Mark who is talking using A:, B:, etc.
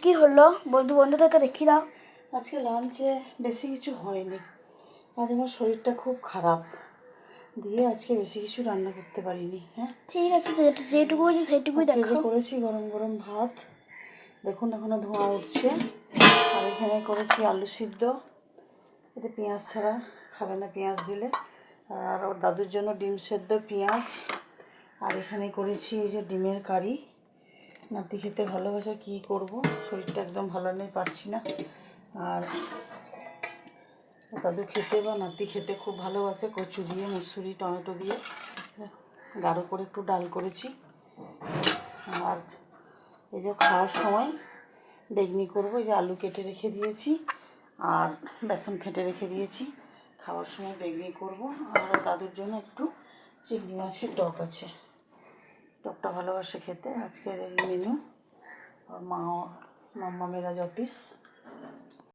A: কি হলো বন্ধুদেরকে দেখি দাও।
B: আজকে লাঞ্চে বেশি কিছু হয়নি, আজ আমার শরীরটা খুব খারাপ দিয়ে আজকে বেশি কিছু রান্না করতে পারিনি। হ্যাঁ
A: ঠিক আছে, যেটুকু হয়েছে সেইটুকুই
B: আজকে যে
A: দেখো।
B: করেছি গরম গরম ভাত, দেখুন এখনও ধোঁয়া উঠছে। আর এখানে করেছি আলু সিদ্ধ, এটা পেঁয়াজ ছাড়া খাবে না পেঁয়াজ দিলে। আর ওর দাদুর জন্য ডিম সেদ্ধ পেঁয়াজ। আর এখানে করেছি এই যে ডিমের কারি। নাতি খেতে ভালোবাসা, কী করব, শরীরটা একদম ভালো নেই, পারছি না। আর দাদু খেতে বা নাতি খেতে খুব ভালোবাসে কচু দিয়ে, মুসুরি টমেটো দিয়ে গাঢ় করে একটু ডাল করেছি। আর এই যে খাওয়ার সময় বেগনি করবো, এই যে আলু কেটে রেখে দিয়েছি আর বেসন ফেটে রেখে দিয়েছি, খাওয়ার সময় বেগনি করব। আর দাদুর জন্য একটু চিংড়ি মাছের টক আছে, টকটা ভালোবাসে খেতে। আজকের এই মেনু। আর মাম্মা মেরাজ অফিস।